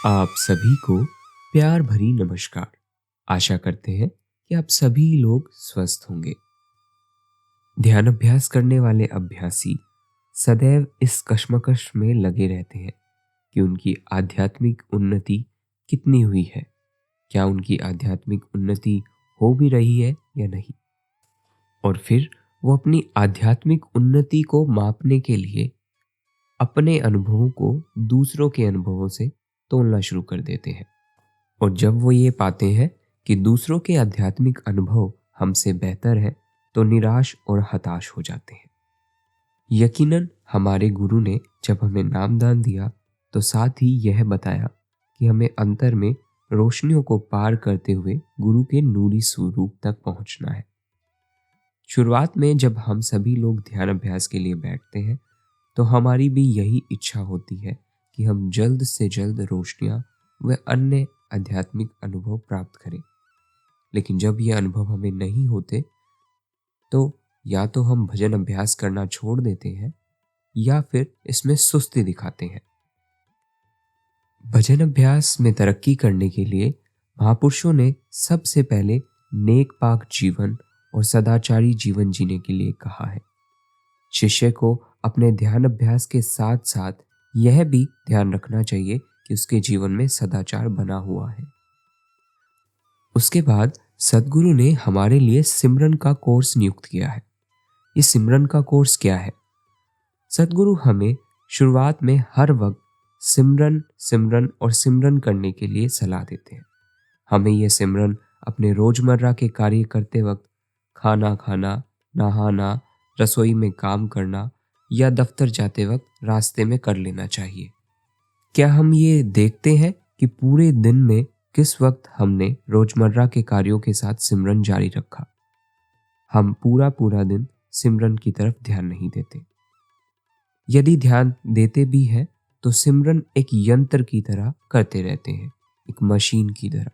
आप सभी को प्यार भरी नमस्कार। आशा करते हैं कि आप सभी लोग स्वस्थ होंगे। ध्यान अभ्यास करने वाले अभ्यासी सदैव इस कश्मकश में लगे रहते हैं कि उनकी आध्यात्मिक उन्नति कितनी हुई है, क्या उनकी आध्यात्मिक उन्नति हो भी रही है या नहीं। और फिर वो अपनी आध्यात्मिक उन्नति को मापने के लिए अपने अनुभवों को दूसरों के अनुभवों से तोलना शुरू कर देते हैं। और जब वो ये पाते हैं कि दूसरों के आध्यात्मिक अनुभव हमसे बेहतर है, तो निराश और हताश हो जाते हैं। यकीनन हमारे गुरु ने जब हमें नामदान दिया तो साथ ही यह बताया कि हमें अंतर में रोशनियों को पार करते हुए गुरु के नूरी स्वरूप तक पहुंचना है। शुरुआत में जब हम सभी लोग ध्यान अभ्यास के लिए बैठते हैं तो हमारी भी यही इच्छा होती है कि हम जल्द से जल्द रोशनियां व अन्य आध्यात्मिक अनुभव प्राप्त करें। लेकिन जब ये अनुभव हमें नहीं होते तो या तो हम भजन अभ्यास करना छोड़ देते हैं या फिर इसमें सुस्ती दिखाते हैं। भजन अभ्यास में तरक्की करने के लिए महापुरुषों ने सबसे पहले नेक पाक जीवन और सदाचारी जीवन जीने के लिए कहा है। शिष्य को अपने ध्यान अभ्यास के साथ साथ यह भी ध्यान रखना चाहिए कि उसके जीवन में सदाचार बना हुआ है। उसके बाद सद्गुरु ने हमारे लिए सिमरन का कोर्स नियुक्त किया है। इस सिमरन का कोर्स क्या है? सद्गुरु हमें शुरुआत में हर वक्त सिमरन सिमरन और सिमरन करने के लिए सलाह देते हैं। हमें यह सिमरन अपने रोजमर्रा के कार्य करते वक्त, खाना खाना, नहाना, रसोई में काम करना या दफ्तर जाते वक्त रास्ते में कर लेना चाहिए। क्या हम ये देखते हैं कि पूरे दिन में किस वक्त हमने रोजमर्रा के कार्यों के साथ सिमरन जारी रखा? हम पूरा दिन सिमरन की तरफ ध्यान नहीं देते। यदि ध्यान देते भी हैं तो सिमरन एक यंत्र की तरह करते रहते हैं, एक मशीन की तरह,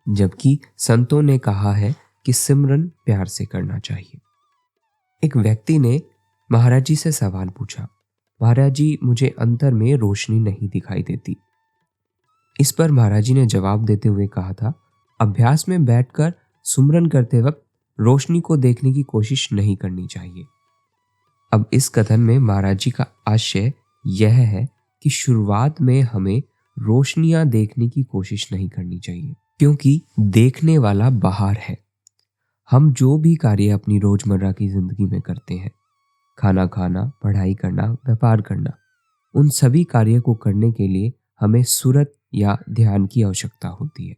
जबकि संतों ने कहा है कि सिमरन प्यार से करना चाहिए। एक व्यक्ति ने महाराज जी से सवाल पूछा, महाराज जी मुझे अंतर में रोशनी नहीं दिखाई देती। इस पर महाराज जी ने जवाब देते हुए कहा था, अभ्यास में बैठकर सुमरन करते वक्त रोशनी को देखने की कोशिश नहीं करनी चाहिए। अब इस कथन में महाराज जी का आशय यह है कि शुरुआत में हमें रोशनियां देखने की कोशिश नहीं करनी चाहिए, क्योंकि देखने वाला बाहर है। हम जो भी कार्य अपनी रोजमर्रा की जिंदगी में करते हैं, खाना खाना, पढ़ाई करना, व्यापार करना, उन सभी कार्यों को करने के लिए हमें सूरत या ध्यान की आवश्यकता होती है।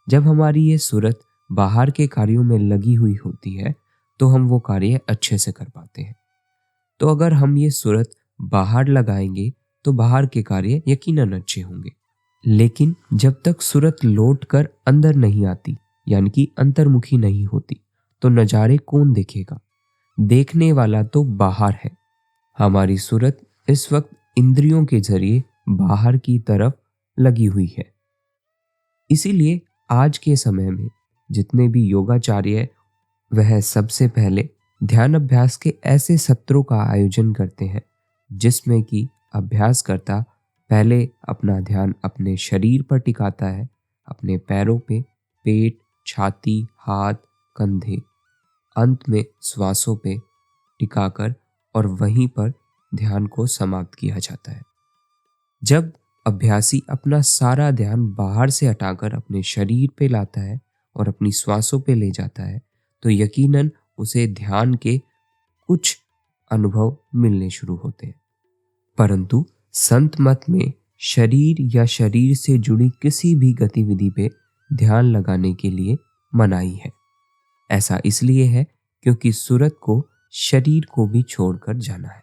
जब हमारी ये सूरत बाहर के कार्यों में लगी हुई होती है तो हम वो कार्य अच्छे से कर पाते हैं। तो अगर हम ये सूरत बाहर लगाएंगे तो बाहर के कार्य यकीनन अच्छे होंगे। लेकिन जब तक सूरत लौट कर अंदर नहीं आती, यानी कि अंतर्मुखी नहीं होती, तो नज़ारे कौन देखेगा? देखने वाला तो बाहर है। हमारी सूरत इस वक्त इंद्रियों के जरिए बाहर की तरफ लगी हुई है। इसीलिए आज के समय में जितने भी योगाचार्य वह सबसे पहले ध्यान अभ्यास के ऐसे सत्रों का आयोजन करते हैं जिसमें कि अभ्यास करता पहले अपना ध्यान अपने शरीर पर टिकाता है, अपने पैरों पे, पेट, छाती, हाथ, कंधे, अंत में श्वासों पे टिकाकर और वहीं पर ध्यान को समाप्त किया जाता है। जब अभ्यासी अपना सारा ध्यान बाहर से हटाकर अपने शरीर पे लाता है और अपनी श्वासों पे ले जाता है तो यकीनन उसे ध्यान के कुछ अनुभव मिलने शुरू होते हैं। परंतु संत मत में शरीर या शरीर से जुड़ी किसी भी गतिविधि पे ध्यान लगाने के लिए मनाही है। ऐसा इसलिए है क्योंकि सूरत को शरीर को भी छोड़कर जाना है।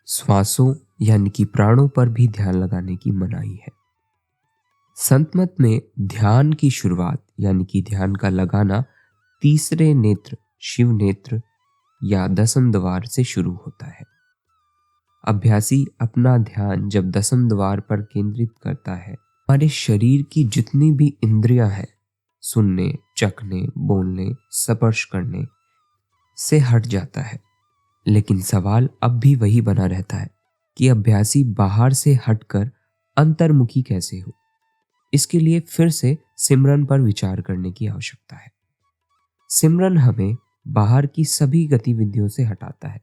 श्वासों यानी कि प्राणों पर भी ध्यान लगाने की मनाही है। संत मत में ध्यान की शुरुआत यानी कि ध्यान का लगाना तीसरे नेत्र, शिव नेत्र या दसम द्वार से शुरू होता है। अभ्यासी अपना ध्यान जब दसम द्वार पर केंद्रित करता है, हमारे शरीर की जितनी भी इंद्रियां हैं, सुनने, चखने, बोलने, स्पर्श करने से हट जाता है। लेकिन सवाल अब भी वही बना रहता है कि अभ्यासी बाहर से हटकर अंतर्मुखी कैसे हो। इसके लिए फिर से सिमरन पर विचार करने की आवश्यकता है। सिमरन हमें बाहर की सभी गतिविधियों से हटाता है।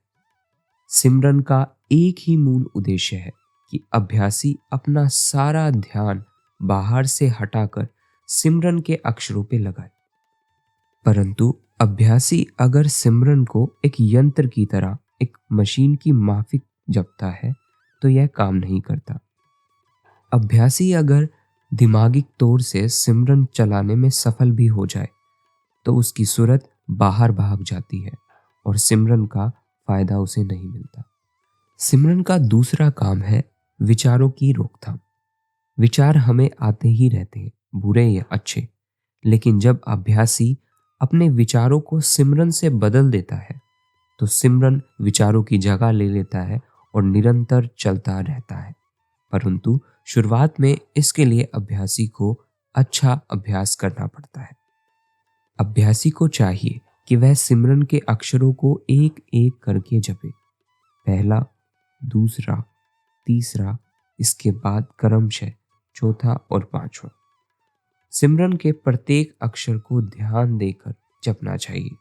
सिमरन का एक ही मूल उद्देश्य है कि अभ्यासी अपना सारा ध्यान बाहर से हटाकर सिमरन के अक्षरों पे लगाए। परंतु अभ्यासी अगर सिमरन को एक यंत्र की तरह, एक मशीन की माफिक जपता है तो यह काम नहीं करता। अभ्यासी अगर दिमागी तौर से सिमरन चलाने में सफल भी हो जाए तो उसकी सूरत बाहर भाग जाती है और सिमरन का फायदा उसे नहीं मिलता। सिमरन का दूसरा काम है विचारों की रोकथाम। विचार हमें आते ही रहते हैं, बुरे या अच्छे, लेकिन जब अभ्यासी अपने विचारों को सिमरन से बदल देता है तो सिमरन विचारों की जगह ले लेता है और निरंतर चलता रहता है। परंतु शुरुआत में इसके लिए अभ्यासी को अच्छा अभ्यास करना पड़ता है। अभ्यासी को चाहिए कि वह सिमरन के अक्षरों को एक एक करके जपे, पहला, दूसरा, तीसरा, इसके बाद क्रमशः चौथा और पांचवा। सिमरन के प्रत्येक अक्षर को ध्यान देकर जपना चाहिए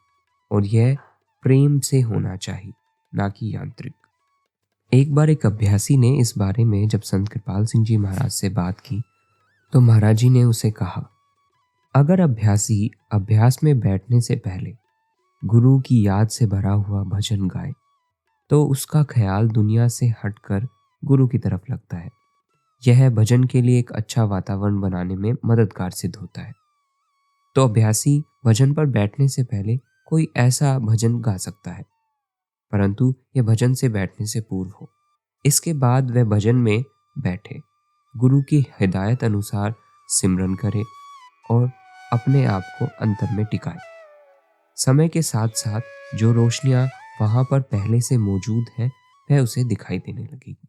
और यह प्रेम से होना चाहिए, ना कि यांत्रिक। एक बार एक अभ्यासी ने इस बारे में जब संत कृपाल सिंह जी महाराज से बात की तो महाराज जी ने उसे कहा, अगर अभ्यासी अभ्यास में बैठने से पहले गुरु की याद से भरा हुआ भजन गाए तो उसका ख्याल दुनिया से हटकर गुरु की तरफ लगता है। यह भजन के लिए एक अच्छा वातावरण बनाने में मददगार सिद्ध होता है। तो अभ्यासी भजन पर बैठने से पहले कोई ऐसा भजन गा सकता है, परंतु यह भजन से बैठने से पूर्व हो। इसके बाद वह भजन में बैठे, गुरु की हिदायत अनुसार सिमरन करे और अपने आप को अंतर में टिकाए। समय के साथ साथ जो रोशनियां वहां पर पहले से मौजूद है वह उसे दिखाई देने लगेगी।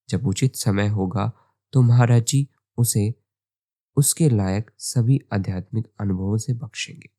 जब उचित समय होगा तो महाराज जी उसे उसके लायक सभी आध्यात्मिक अनुभवों से बख्शेंगे।